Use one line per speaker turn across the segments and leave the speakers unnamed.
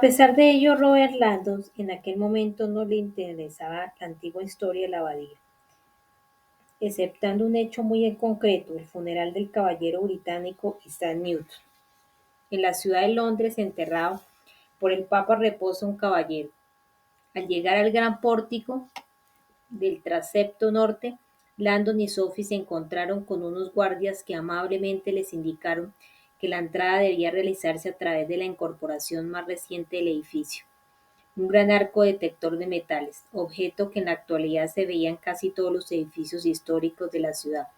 pesar de ello, Robert Landon en aquel momento no le interesaba la antigua historia de la abadía, exceptando un hecho muy en concreto, el funeral del caballero británico Isaac Newton. En la ciudad de Londres, enterrado por el Papa, reposa un caballero. Al llegar al gran pórtico del transepto norte, Landon y Sophie se encontraron con unos guardias que amablemente les indicaron que la entrada debía realizarse a través de la incorporación más reciente del edificio, un gran arco detector de metales, objeto que en la actualidad se veía en casi todos los edificios históricos de la ciudad.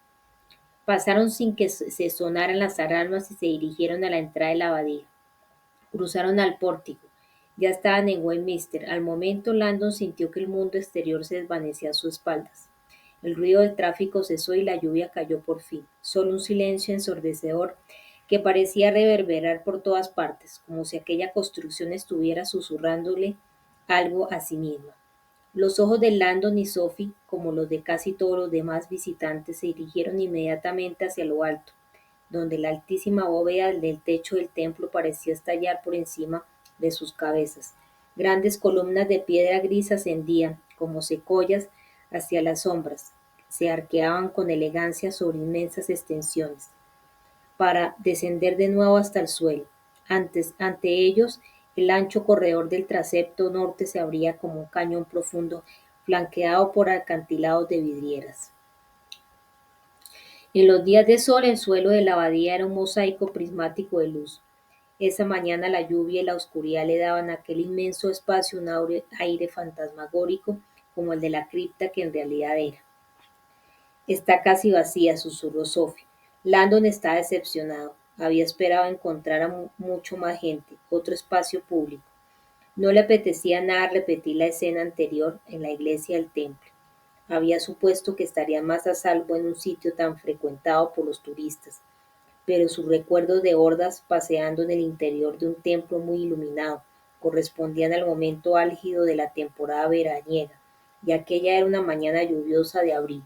Pasaron sin que se sonaran las alarmas y se dirigieron a la entrada de la abadía. Cruzaron al pórtico. Ya estaban en Westminster. Al momento, Landon sintió que el mundo exterior se desvanecía a sus espaldas. El ruido del tráfico cesó y la lluvia cayó por fin. Solo un silencio ensordecedor que parecía reverberar por todas partes, como si aquella construcción estuviera susurrándole algo a sí misma. Los ojos de Landon y Sophie, como los de casi todos los demás visitantes, se dirigieron inmediatamente hacia lo alto, donde la altísima bóveda del techo del templo parecía estallar por encima de sus cabezas. Grandes columnas de piedra gris ascendían, como secoyas, hacia las sombras, se arqueaban con elegancia sobre inmensas extensiones, para descender de nuevo hasta el suelo. Ante ellos, el ancho corredor del transepto norte se abría como un cañón profundo, flanqueado por acantilados de vidrieras. En los días de sol, el suelo de la abadía era un mosaico prismático de luz. Esa mañana la lluvia y la oscuridad le daban a aquel inmenso espacio un aire fantasmagórico, como el de la cripta que en realidad era. Está casi vacía, susurró Sophie. Landon estaba decepcionado. Había esperado encontrar a mucho más gente, otro espacio público. No le apetecía nada repetir la escena anterior en la iglesia del templo. Había supuesto que estaría más a salvo en un sitio tan frecuentado por los turistas, pero sus recuerdos de hordas paseando en el interior de un templo muy iluminado correspondían al momento álgido de la temporada veraniega, y aquella era una mañana lluviosa de abril.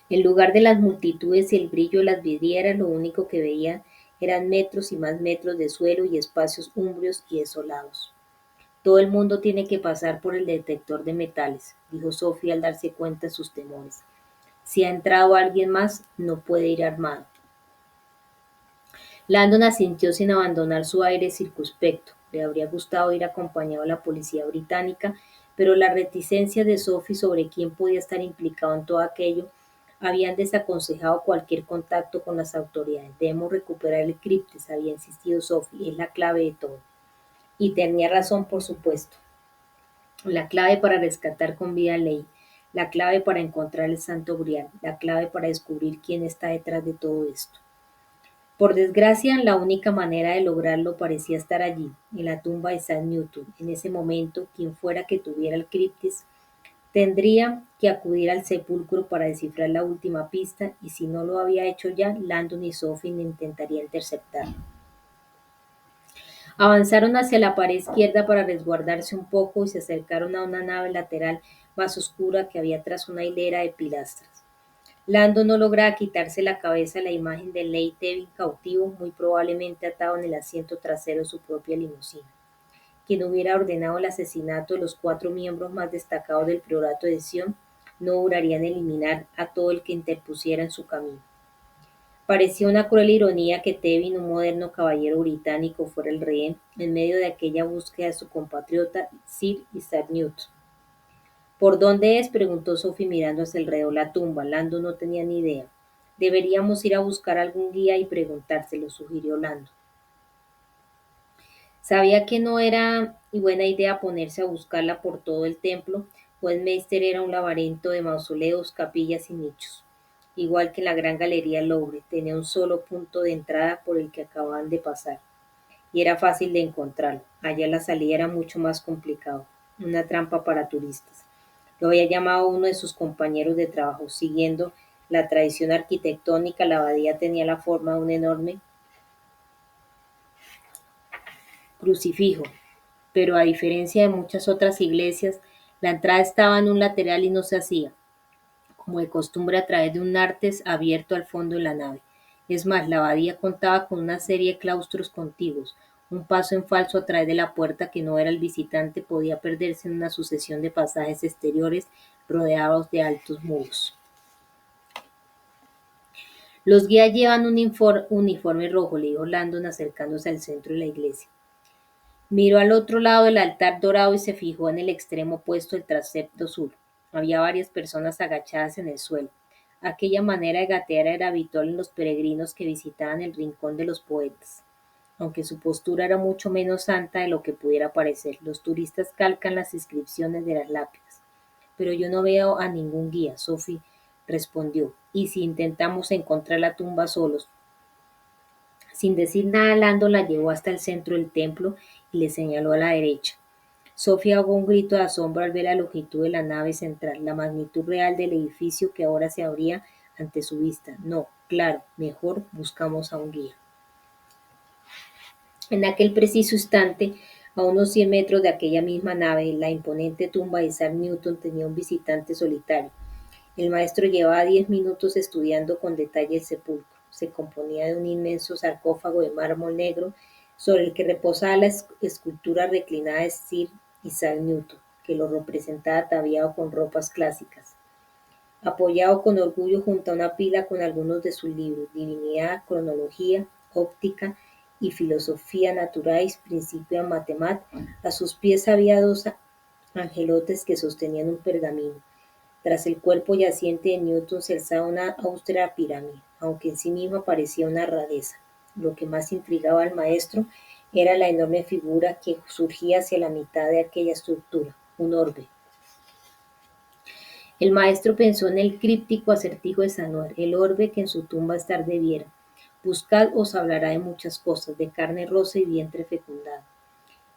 En lugar de las multitudes y el brillo de las vidrieras, lo único que veía eran metros y más metros de suelo y espacios umbrios y desolados. Todo el mundo tiene que pasar por el detector de metales, dijo Sofía al darse cuenta de sus temores. Si ha entrado alguien más, no puede ir armado. Landon asintió sin abandonar su aire circunspecto. Le habría gustado ir acompañado a la policía británica, pero las reticencias de Sophie sobre quién podía estar implicado en todo aquello habían desaconsejado cualquier contacto con las autoridades. Debemos recuperar el criptis, había insistido Sophie, es la clave de todo. Y tenía razón, por supuesto. La clave para rescatar con vida a Ley, la clave para encontrar el Santo Grial, la clave para descubrir quién está detrás de todo esto. Por desgracia, la única manera de lograrlo parecía estar allí, en la tumba de Isaac Newton. En ese momento, quien fuera que tuviera el criptis tendría que acudir al sepulcro para descifrar la última pista, y si no lo había hecho ya, Landon y Sophie intentarían interceptarlo. Avanzaron hacia la pared izquierda para resguardarse un poco y se acercaron a una nave lateral más oscura que había tras una hilera de pilastras. Landon no lograba quitarse la cabeza la imagen de Leigh Tevin cautivo, muy probablemente atado en el asiento trasero de su propia limusina. Quien hubiera ordenado el asesinato de los 4 miembros más destacados del priorato de Sion no duraría en eliminar a todo el que interpusiera en su camino. Parecía una cruel ironía que Tevin, un moderno caballero británico, fuera el rehén en medio de aquella búsqueda de su compatriota Sir Isaac Newton. ¿Por dónde es?, preguntó Sophie mirando hacia alrededor la tumba. Landon no tenía ni idea. Deberíamos ir a buscar algún guía y preguntárselo, sugirió Landon. Sabía que no era buena idea ponerse a buscarla por todo el templo. Westminster era un laberinto de mausoleos, capillas y nichos. Igual que la gran galería Louvre, tenía un solo punto de entrada por el que acababan de pasar, y era fácil de encontrarlo. Allá la salida era mucho más complicado, una trampa para turistas. Lo había llamado uno de sus compañeros de trabajo. Siguiendo la tradición arquitectónica, la abadía tenía la forma de un enorme crucifijo, pero a diferencia de muchas otras iglesias, la entrada estaba en un lateral y no se hacía, como de costumbre, a través de un nártex abierto al fondo de la nave. Es más, la abadía contaba con una serie de claustros contiguos, Un paso en falso a través de la puerta que no era el visitante podía perderse en una sucesión de pasajes exteriores rodeados de altos muros. Los guías llevan un uniforme rojo, le dijo Landon acercándose al centro de la iglesia. Miró al otro lado del altar dorado y se fijó en el extremo opuesto del transepto sur. Había varias personas agachadas en el suelo. Aquella manera de gatear era habitual en los peregrinos que visitaban el rincón de los poetas. Aunque su postura era mucho menos santa de lo que pudiera parecer, los turistas calcan las inscripciones de las lápidas. Pero yo no veo a ningún guía, Sophie respondió. ¿Y si intentamos encontrar la tumba solos? Sin decir nada, Lando la llevó hasta el centro del templo y le señaló a la derecha. Sofía ahogó un grito de asombro al ver la longitud de la nave central, la magnitud real del edificio que ahora se abría ante su vista. No, claro, mejor buscamos a un guía. En aquel preciso instante, a unos 100 metros de aquella misma nave, la imponente tumba de Isaac Newton tenía un visitante solitario. El maestro llevaba 10 minutos estudiando con detalle el sepulcro. Se componía de un inmenso sarcófago de mármol negro sobre el que reposaba la escultura reclinada de Sir Isaac Newton, que lo representaba ataviado con ropas clásicas. Apoyado con orgullo junto a una pila con algunos de sus libros, Divinidad, Cronología, Óptica y Filosofía Naturalis, Principia Mathemat, a sus pies había dos angelotes que sostenían un pergamino. Tras el cuerpo yaciente de Newton se alzaba una austera pirámide, aunque en sí misma parecía una rareza. Lo que más intrigaba al maestro era la enorme figura que surgía hacia la mitad de aquella estructura, un orbe. El maestro pensó en el críptico acertijo de Sanuer, el orbe que en su tumba estar debiera. Buscad os hablará de muchas cosas, de carne rosa y vientre fecundado.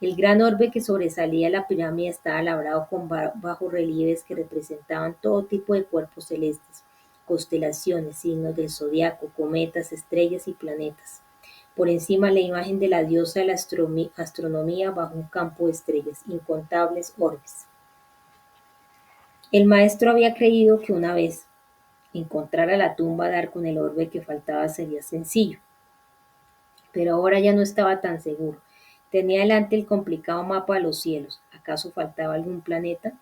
El gran orbe que sobresalía de la pirámide estaba labrado con bajorrelieves que representaban todo tipo de cuerpos celestes, constelaciones, signos del zodiaco, cometas, estrellas y planetas. Por encima la imagen de la diosa de la astronomía bajo un campo de estrellas, incontables orbes. El maestro había creído que una vez encontrara la tumba dar con el orbe que faltaba sería sencillo, pero ahora ya no estaba tan seguro. Tenía delante el complicado mapa de los cielos. ¿Acaso faltaba algún planeta?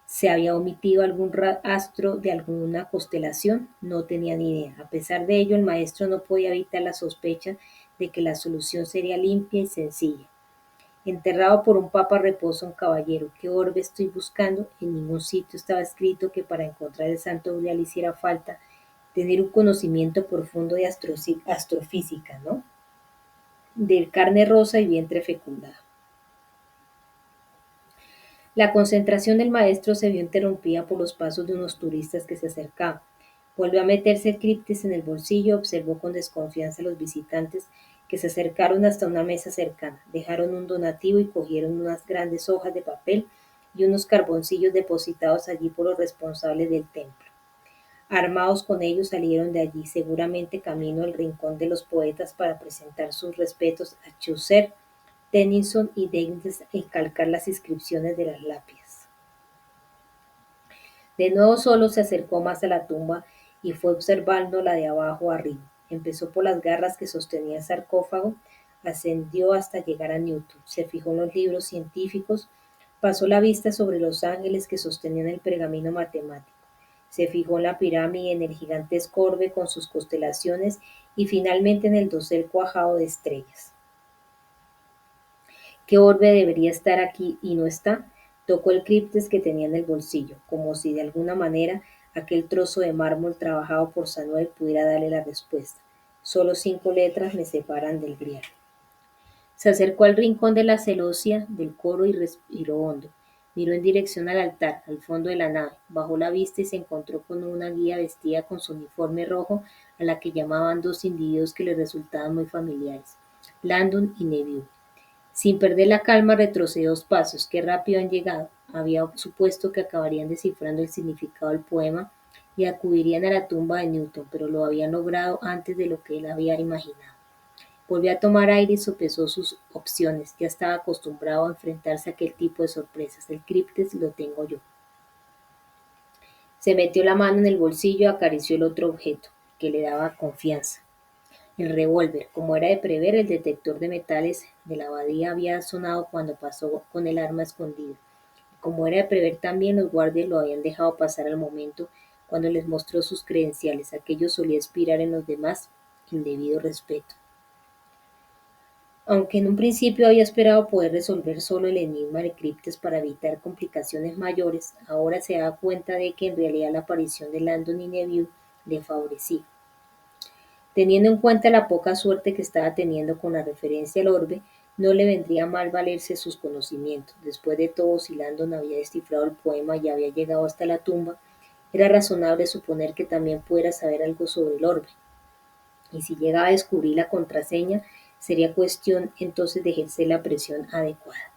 ¿Se había omitido algún astro de alguna constelación? No tenía ni idea. A pesar de ello, el maestro no podía evitar la sospecha de que la solución sería limpia y sencilla. Enterrado por un papa reposa un caballero. ¿Qué orbe estoy buscando? En ningún sitio estaba escrito que para encontrar el santo grial hiciera falta tener un conocimiento profundo de astrofísica, ¿no? De carne rosa y vientre fecundado. La concentración del maestro se vio interrumpida por los pasos de unos turistas que se acercaban. Volvió a meterse el criptis en el bolsillo, observó con desconfianza a los visitantes que se acercaron hasta una mesa cercana, dejaron un donativo y cogieron unas grandes hojas de papel y unos carboncillos depositados allí por los responsables del templo. Armados con ellos salieron de allí, seguramente camino al rincón de los poetas para presentar sus respetos a Chaucer, Tennyson y Dickens y calcar las inscripciones de las lápidas. De nuevo solo se acercó más a la tumba y fue observándola de abajo arriba. Empezó por las garras que sostenía el sarcófago, ascendió hasta llegar a Newton, se fijó en los libros científicos, pasó la vista sobre los ángeles que sostenían el pergamino matemático, se fijó en la pirámide, en el gigantesco orbe con sus constelaciones y finalmente en el dosel cuajado de estrellas. ¿Qué orbe debería estar aquí y no está? Tocó el criptes que tenía en el bolsillo, como si de alguna manera aquel trozo de mármol trabajado por Samuel pudiera darle la respuesta. Solo 5 letras me separan del grial. Se acercó al rincón de la celosía del coro y respiró hondo. Miró en dirección al altar, al fondo de la nave, bajó la vista y se encontró con una guía vestida con su uniforme rojo, a la que llamaban dos individuos que le resultaban muy familiares, Landon y Neville. Sin perder la calma retrocedió 2 pasos. Qué rápido han llegado. Había supuesto que acabarían descifrando el significado del poema y acudirían a la tumba de Newton, pero lo habían logrado antes de lo que él había imaginado. Volvió a tomar aire y sopesó sus opciones. Ya estaba acostumbrado a enfrentarse a aquel tipo de sorpresas. El criptes lo tengo yo. Se metió la mano en el bolsillo y acarició el otro objeto, que le daba confianza. El revólver, como era de prever, el detector de metales de la abadía había sonado cuando pasó con el arma escondida. Como era de prever también, los guardias lo habían dejado pasar al momento cuando les mostró sus credenciales. Aquello solía inspirar en los demás indebido respeto. Aunque en un principio había esperado poder resolver solo el enigma de Cryptes para evitar complicaciones mayores, ahora se da cuenta de que en realidad la aparición de Landon y Neville le favorecía. Teniendo en cuenta la poca suerte que estaba teniendo con la referencia al orbe, no le vendría mal valerse sus conocimientos. Después de todo, si Landon había descifrado el poema y había llegado hasta la tumba, era razonable suponer que también pudiera saber algo sobre el orbe. Y si llegaba a descubrir la contraseña, sería cuestión entonces de ejercer la presión adecuada.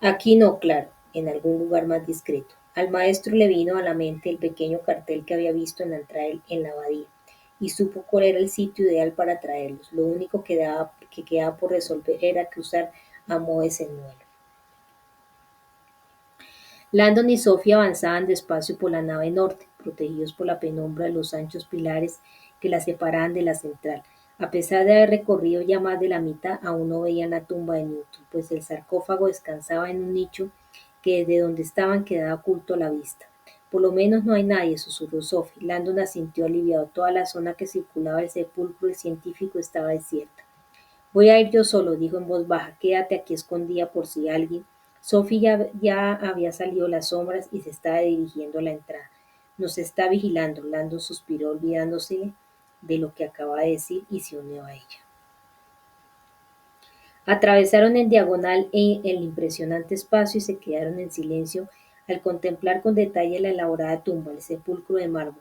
Aquí no, claro, en algún lugar más discreto. Al maestro le vino a la mente el pequeño cartel que había visto en la entrada en la abadía, y supo cuál era el sitio ideal para traerlos. Lo único que quedaba por resolver era cruzar a Moes en vuelo. Landon y Sophie avanzaban despacio por la nave norte, protegidos por la penumbra de los anchos pilares que la separaban de la central. A pesar de haber recorrido ya más de la mitad, aún no veían la tumba de Newton, pues el sarcófago descansaba en un nicho que desde donde estaban quedaba oculto a la vista. Por lo menos no hay nadie, susurró Sophie. Landon asintió aliviado. Toda la zona que circulaba el sepulcro del científico estaba desierta. Voy a ir yo solo, dijo en voz baja. Quédate aquí escondida por si alguien. Sophie ya había salido las sombras y se estaba dirigiendo a la entrada. Nos está vigilando. Landon suspiró, olvidándose de lo que acababa de decir, y se unió a ella. Atravesaron en diagonal el impresionante espacio y se quedaron en silencio al contemplar con detalle la elaborada tumba, el sepulcro de mármol,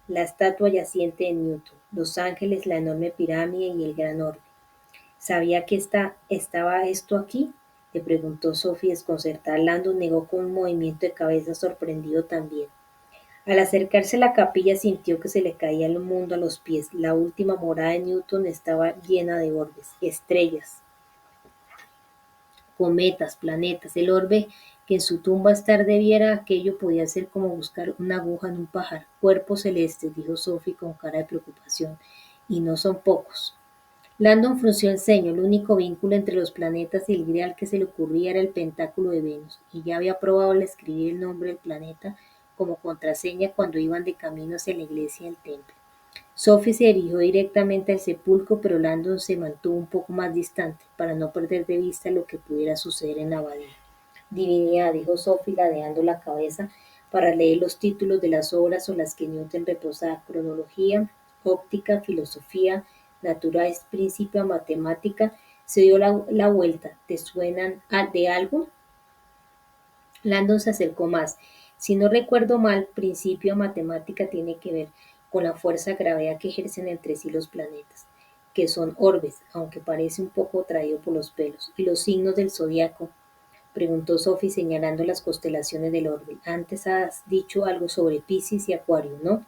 la estatua yaciente de Newton, los ángeles, la enorme pirámide y el gran orbe. ¿Sabía que estaba esto aquí? Le preguntó Sophie desconcertada. Landon negó con un movimiento de cabeza sorprendido también. Al acercarse a la capilla sintió que se le caía el mundo a los pies. La última morada de Newton estaba llena de orbes, estrellas, cometas, planetas. El orbe que en su tumba estar debiera, aquello podía ser como buscar una aguja en un pajar. Cuerpos celestes, dijo Sophie con cara de preocupación, y no son pocos. Landon frunció el ceño. El único vínculo entre los planetas y el grial que se le ocurría era el pentáculo de Venus, y ya había probado al escribir el nombre del planeta como contraseña cuando iban de camino hacia la iglesia del templo. Sophie se dirigió directamente al sepulcro, pero Landon se mantuvo un poco más distante, para no perder de vista lo que pudiera suceder en la abadía. Divinidad, dijo Sophie, ladeando la cabeza para leer los títulos de las obras sobre las que Newton reposaba: cronología, óptica, filosofía, natural, principio, matemática. Se dio la vuelta. ¿Te suenan de algo? Landon se acercó más. Si no recuerdo mal, principio matemática tiene que ver con la fuerza de gravedad que ejercen entre sí los planetas, que son orbes, aunque parece un poco traído por los pelos. ¿Y los signos del zodiaco? Preguntó Sophie señalando las constelaciones del orbe. Antes has dicho algo sobre Piscis y Acuario, ¿no?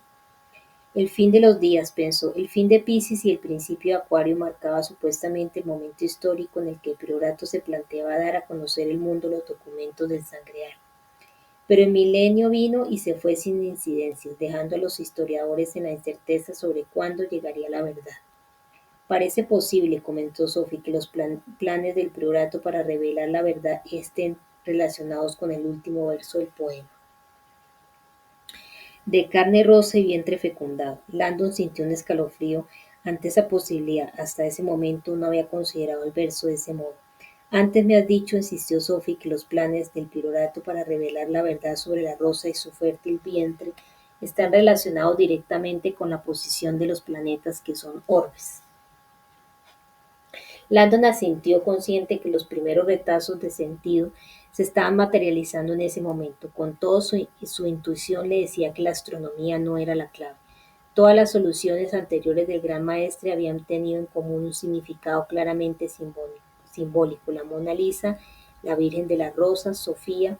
El fin de los días, pensó. El fin de Piscis y el principio de Acuario marcaba supuestamente el momento histórico en el que el priorato se planteaba dar a conocer el mundo los documentos del Sangreal. Pero el milenio vino y se fue sin incidencias, dejando a los historiadores en la incerteza sobre cuándo llegaría la verdad. Parece posible, comentó Sophie, que los planes del priorato para revelar la verdad estén relacionados con el último verso del poema. De carne rosa y vientre fecundado. Landon sintió un escalofrío ante esa posibilidad. Hasta ese momento no había considerado el verso de ese modo. Antes me has dicho, insistió Sophie, que los planes del priorato para revelar la verdad sobre la rosa y su fértil vientre están relacionados directamente con la posición de los planetas, que son orbes. Landon asintió, consciente que los primeros retazos de sentido se estaban materializando en ese momento. Con todo, su intuición le decía que la astronomía no era la clave. Todas las soluciones anteriores del gran maestre habían tenido en común un significado claramente simbólico. La Mona Lisa, la Virgen de las Rosas, Sofía,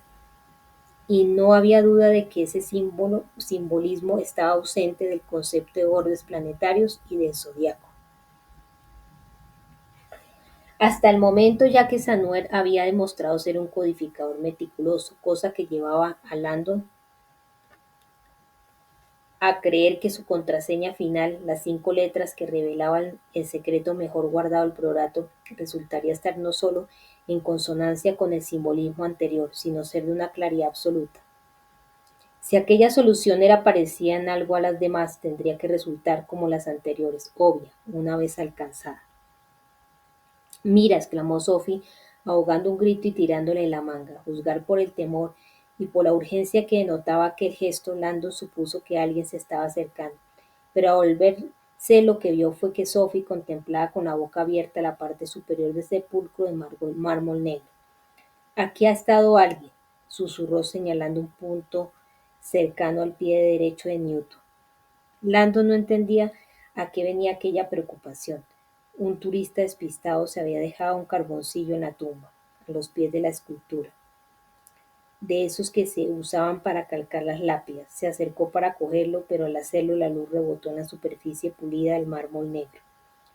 y no había duda de que ese simbolismo estaba ausente del concepto de orbes planetarios y del zodiaco. Hasta el momento, Jacques Sanuer había demostrado ser un codificador meticuloso, cosa que llevaba a Landon a creer que su contraseña final, las 5 letras que revelaban el secreto mejor guardado del programa, resultaría estar no solo en consonancia con el simbolismo anterior, sino ser de una claridad absoluta. Si aquella solución era parecida en algo a las demás, tendría que resultar como las anteriores, obvia, una vez alcanzada. Mira, exclamó Sophie, ahogando un grito y tirándole la manga. Juzgar por el temor y por la urgencia que denotaba aquel gesto, Landon supuso que alguien se estaba acercando. Pero al volverse lo que vio fue que Sophie contemplaba con la boca abierta la parte superior de ese pulcro de mármol negro. Aquí ha estado alguien, susurró señalando un punto cercano al pie derecho de Newton. Landon no entendía a qué venía aquella preocupación. Un turista despistado se había dejado un carboncillo en la tumba, a los pies de la escultura, de esos que se usaban para calcar las lápidas. Se acercó para cogerlo, pero al hacerlo la luz rebotó en la superficie pulida del mármol negro,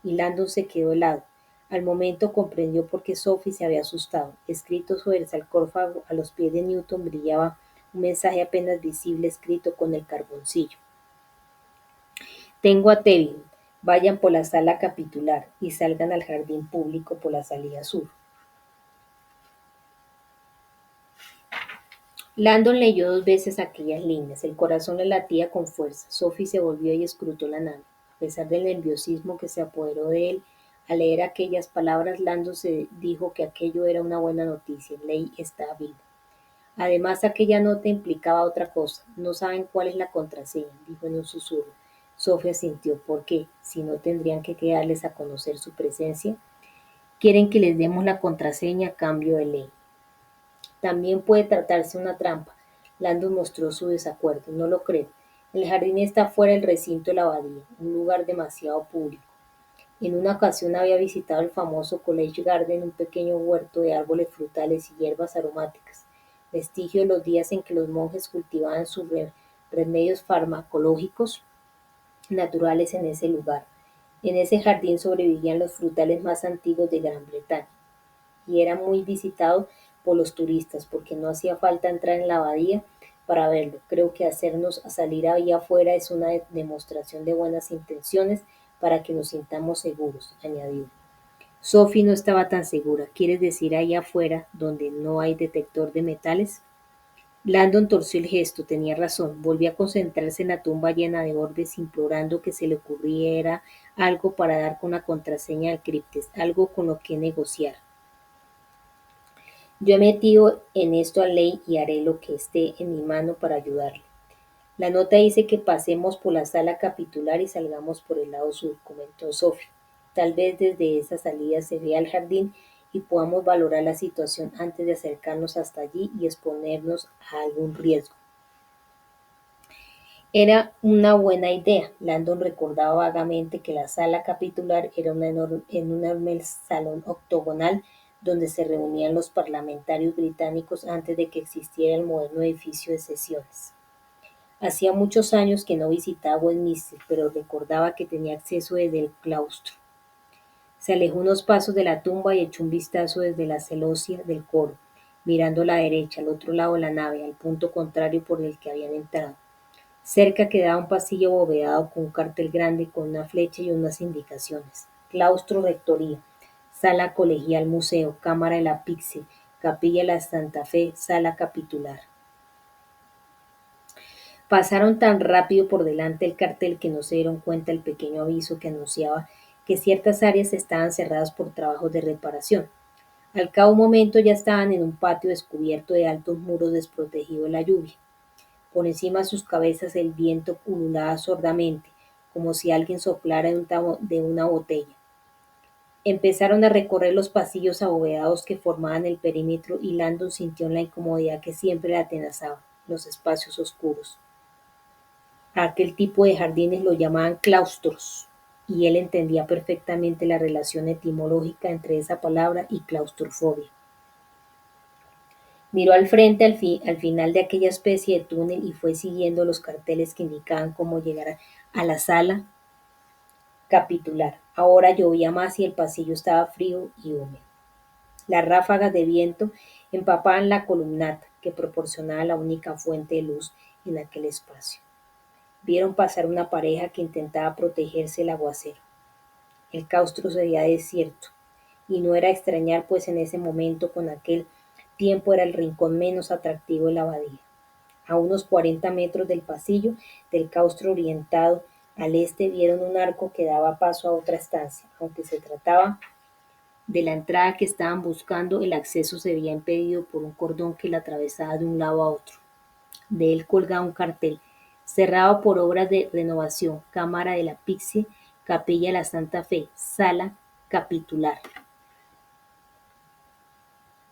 y Landon se quedó helado. Al momento comprendió por qué Sophie se había asustado. Escrito sobre el sarcófago a los pies de Newton brillaba un mensaje apenas visible escrito con el carboncillo. Tengo a Tevin. Vayan por la sala capitular y salgan al jardín público por la salida sur. Landon leyó 2 veces aquellas líneas. El corazón le latía con fuerza. Sophie se volvió y escrutó la nave. A pesar del nerviosismo que se apoderó de él, al leer aquellas palabras, Landon se dijo que aquello era una buena noticia. Leigh estaba vivo. Además, aquella nota implicaba otra cosa. No saben cuál es la contraseña, dijo en un susurro. Sophie asintió. ¿Por qué? Si no tendrían que darles a conocer su presencia. Quieren que les demos la contraseña a cambio de ley. También puede tratarse una trampa. Landon mostró su desacuerdo. No lo creo. El jardín está fuera del recinto de la abadía, un lugar demasiado público. En una ocasión había visitado el famoso College Garden, un pequeño huerto de árboles frutales y hierbas aromáticas, vestigio de los días en que los monjes cultivaban sus remedios farmacológicos naturales en ese lugar. En ese jardín sobrevivían los frutales más antiguos de Gran Bretaña y era muy visitado por los turistas porque no hacía falta entrar en la abadía para verlo. Creo que hacernos salir ahí afuera es una demostración de buenas intenciones para que nos sintamos seguros, añadió. Sophie no estaba tan segura. ¿Quieres decir ahí afuera, donde no hay detector de metales? Landon torció el gesto, tenía razón. Volvió a concentrarse en la tumba llena de orbes, implorando que se le ocurriera algo para dar con la contraseña del criptes, algo con lo que negociar. Yo he metido en esto a Ley y haré lo que esté en mi mano para ayudarle. La nota dice que pasemos por la sala capitular y salgamos por el lado sur, comentó Sophie. Tal vez desde esa salida se vea el jardín y podamos valorar la situación antes de acercarnos hasta allí y exponernos a algún riesgo. Era una buena idea. Landon recordaba vagamente que la sala capitular era un enorme salón octogonal donde se reunían los parlamentarios británicos antes de que existiera el moderno edificio de sesiones. Hacía muchos años que no visitaba Westminster, pero recordaba que tenía acceso desde el claustro. Se alejó unos pasos de la tumba y echó un vistazo desde la celosía del coro, mirando a la derecha, al otro lado de la nave, al punto contrario por el que habían entrado. Cerca quedaba un pasillo abovedado con un cartel grande con una flecha y unas indicaciones. Claustro rectoría, sala colegial museo, cámara de la Pixel, capilla de la Santa Fe, sala capitular. Pasaron tan rápido por delante el cartel que no se dieron cuenta del pequeño aviso que anunciaba que ciertas áreas estaban cerradas por trabajos de reparación. Al cabo de un momento ya estaban en un patio descubierto de altos muros desprotegido de la lluvia. Por encima de sus cabezas el viento ululaba sordamente, como si alguien soplara de una botella. Empezaron a recorrer los pasillos abovedados que formaban el perímetro y Landon sintió la incomodidad que siempre le atenazaba, los espacios oscuros. A aquel tipo de jardines lo llamaban claustros, y él entendía perfectamente la relación etimológica entre esa palabra y claustrofobia. Miró al frente al final de aquella especie de túnel y fue siguiendo los carteles que indicaban cómo llegar a la sala capitular. Ahora llovía más y el pasillo estaba frío y húmedo. Las ráfagas de viento empapaban la columnata que proporcionaba la única fuente de luz en aquel espacio. Vieron pasar una pareja que intentaba protegerse del aguacero. El claustro se veía desierto, y no era extrañar, pues en ese momento, con aquel tiempo, era el rincón menos atractivo de la abadía. A unos 40 metros del pasillo del claustro orientado al este vieron un arco que daba paso a otra estancia. Aunque se trataba de la entrada que estaban buscando, el acceso se veía impedido por un cordón que la atravesaba de un lado a otro. De él colgaba un cartel: cerrado por obras de renovación, Cámara de la Pixie, Capilla de la Santa Fe, Sala Capitular.